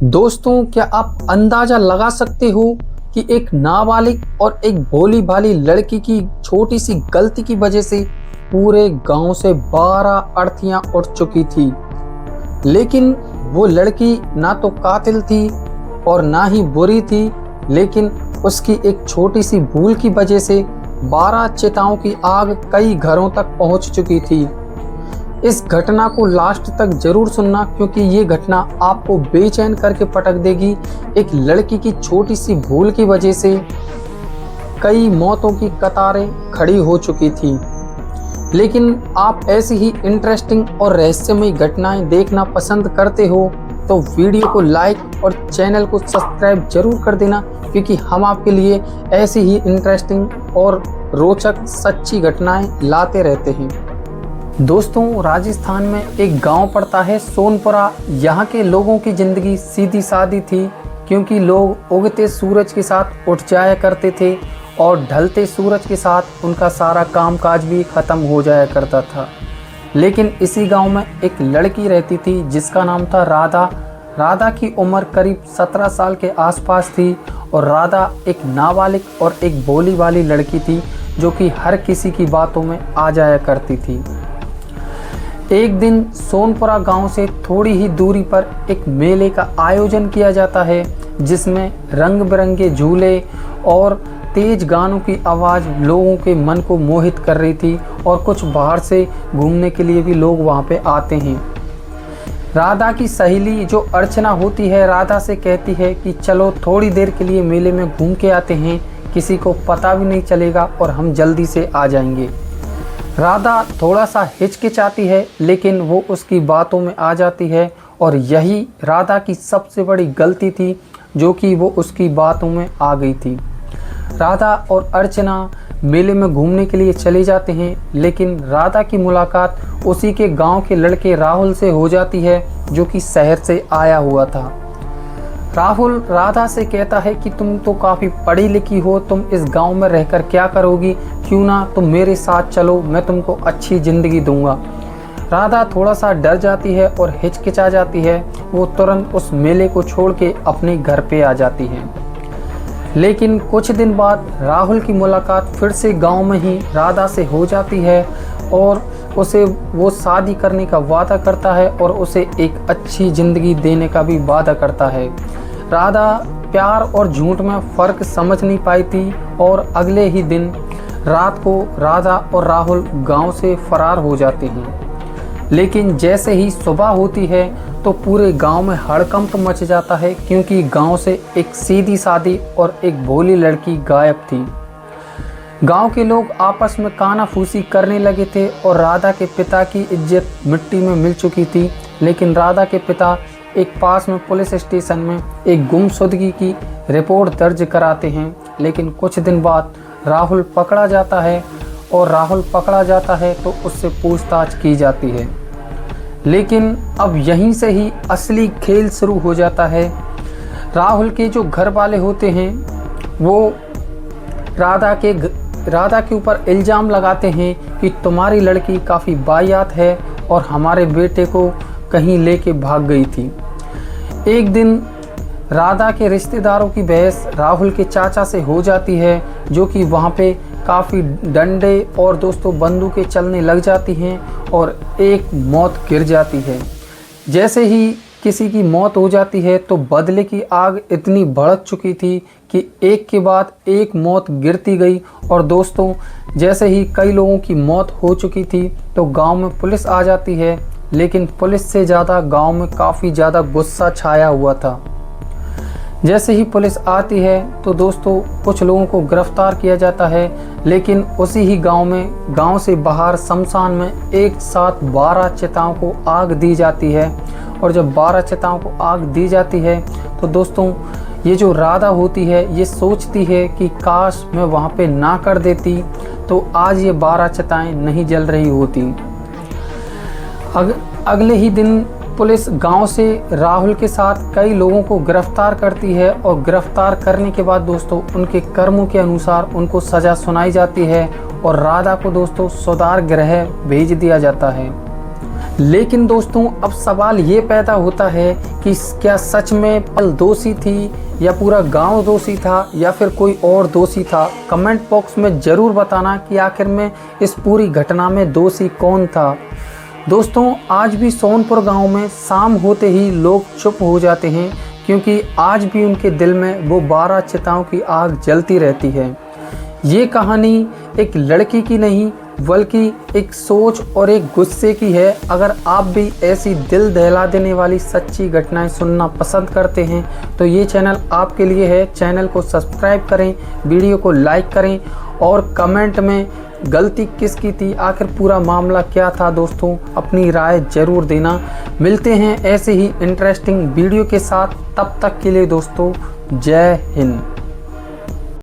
दोस्तों, क्या आप अंदाजा लगा सकते हो कि एक नाबालिग और एक भोली भाली लड़की की छोटी सी गलती की वजह से पूरे गांव से 12 अर्थियां उठ चुकी थी। लेकिन वो लड़की ना तो कातिल थी और ना ही बुरी थी, लेकिन उसकी एक छोटी सी भूल की वजह से 12 चिताओं की आग कई घरों तक पहुंच चुकी थी। इस घटना को लास्ट तक जरूर सुनना, क्योंकि ये घटना आपको बेचैन करके पटक देगी। एक लड़की की छोटी सी भूल की वजह से कई मौतों की कतारें खड़ी हो चुकी थी। लेकिन आप ऐसी ही इंटरेस्टिंग और रहस्यमय घटनाएं देखना पसंद करते हो तो वीडियो को लाइक और चैनल को सब्सक्राइब जरूर कर देना, क्योंकि हम आपके लिए ऐसी ही इंटरेस्टिंग और रोचक सच्ची घटनाएं लाते रहते हैं। दोस्तों, राजस्थान में एक गांव पड़ता है सोनपुरा। यहाँ के लोगों की ज़िंदगी सीधी सादी थी, क्योंकि लोग उगते सूरज के साथ उठ जाया करते थे और ढलते सूरज के साथ उनका सारा कामकाज भी ख़त्म हो जाया करता था। लेकिन इसी गांव में एक लड़की रहती थी जिसका नाम था राधा। राधा की उम्र करीब 17 साल के आसपास थी और राधा एक नाबालिग और एक भोली वाली लड़की थी जो कि हर किसी की बातों में आ जाया करती थी। एक दिन सोनपुरा गांव से थोड़ी ही दूरी पर एक मेले का आयोजन किया जाता है, जिसमें रंग बिरंगे झूले और तेज गानों की आवाज़ लोगों के मन को मोहित कर रही थी और कुछ बाहर से घूमने के लिए भी लोग वहां पे आते हैं। राधा की सहेली जो अर्चना होती है, राधा से कहती है कि चलो थोड़ी देर के लिए मेले में घूम के आते हैं, किसी को पता भी नहीं चलेगा और हम जल्दी से आ जाएंगे। राधा थोड़ा सा हिचकिचाती है, लेकिन वो उसकी बातों में आ जाती है और यही राधा की सबसे बड़ी गलती थी, जो कि वो उसकी बातों में आ गई थी। राधा और अर्चना मेले में घूमने के लिए चले जाते हैं, लेकिन राधा की मुलाकात उसी के गांव के लड़के राहुल से हो जाती है, जो कि शहर से आया हुआ था। राहुल राधा से कहता है कि तुम तो काफ़ी पढ़ी लिखी हो, तुम इस गांव में रहकर क्या करोगी, क्यों ना तुम मेरे साथ चलो, मैं तुमको अच्छी ज़िंदगी दूंगा। राधा थोड़ा सा डर जाती है और हिचकिचा जाती है। वो तुरंत उस मेले को छोड़ के अपने घर पे आ जाती है। लेकिन कुछ दिन बाद राहुल की मुलाकात फिर से गांव में ही राधा से हो जाती है और उसे वो शादी करने का वादा करता है और उसे एक अच्छी ज़िंदगी देने का भी वादा करता है। राधा प्यार और झूठ में फ़र्क समझ नहीं पाई थी और अगले ही दिन रात को राधा और राहुल गांव से फरार हो जाते हैं। लेकिन जैसे ही सुबह होती है तो पूरे गांव में हड़कंप मच जाता है, क्योंकि गांव से एक सीधी सादी और एक भोली लड़की गायब थी। गांव के लोग आपस में कानाफूसी करने लगे थे और राधा के पिता की इज्जत मिट्टी में मिल चुकी थी। लेकिन राधा के पिता एक पास में पुलिस स्टेशन में एक गुमशुदगी की रिपोर्ट दर्ज कराते हैं। लेकिन कुछ दिन बाद राहुल पकड़ा जाता है और राहुल पकड़ा जाता है तो उससे पूछताछ की जाती है। लेकिन अब यहीं से ही असली खेल शुरू हो जाता है। राहुल के जो घर वाले होते हैं वो राधा के ऊपर इल्ज़ाम लगाते हैं कि तुम्हारी लड़की काफ़ी वाहियात है और हमारे बेटे को कहीं लेके भाग गई थी। एक दिन राधा के रिश्तेदारों की बहस राहुल के चाचा से हो जाती है, जो कि वहाँ पे काफ़ी डंडे और दोस्तों बंदूकें चलने लग जाती हैं और एक मौत गिर जाती है। जैसे ही किसी की मौत हो जाती है तो बदले की आग इतनी भड़क चुकी थी कि एक के बाद एक मौत गिरती गई। और दोस्तों, जैसे ही कई लोगों की मौत हो चुकी थी तो गांव में पुलिस आ जाती है, लेकिन पुलिस से ज़्यादा गांव में काफ़ी ज़्यादा गुस्सा छाया हुआ था। जैसे ही पुलिस आती है तो दोस्तों कुछ लोगों को गिरफ्तार किया जाता है, लेकिन उसी ही गांव से बाहर शमशान में एक साथ 12 चिताओं को आग दी जाती है। और जब 12 चिताओं को आग दी जाती है तो दोस्तों ये जो राधा होती है ये सोचती है कि काश मैं वहाँ पे ना कर देती तो आज ये 12 चिताएं नहीं जल रही होती। अगले ही दिन पुलिस गांव से राहुल के साथ कई लोगों को गिरफ्तार करती है और गिरफ्तार करने के बाद दोस्तों उनके कर्मों के अनुसार उनको सज़ा सुनाई जाती है और राधा को दोस्तों सुधार गृह भेज दिया जाता है। लेकिन दोस्तों अब सवाल ये पैदा होता है कि क्या सच में पल दोषी थी या पूरा गांव दोषी था या फिर कोई और दोषी था। कमेंट बॉक्स में ज़रूर बताना कि आखिर में इस पूरी घटना में दोषी कौन था। दोस्तों आज भी सोनपुर गांव में शाम होते ही लोग चुप हो जाते हैं, क्योंकि आज भी उनके दिल में वो 12 चिताओं की आग जलती रहती है। ये कहानी एक लड़की की नहीं बल्कि एक सोच और एक गुस्से की है। अगर आप भी ऐसी दिल दहला देने वाली सच्ची घटनाएं सुनना पसंद करते हैं तो ये चैनल आपके लिए है। चैनल को सब्सक्राइब करें, वीडियो को लाइक करें और कमेंट में गलती किसकी थी, आखिर पूरा मामला क्या था दोस्तों, अपनी राय ज़रूर देना। मिलते हैं ऐसे ही इंटरेस्टिंग वीडियो के साथ, तब तक के लिए दोस्तों जय हिंद।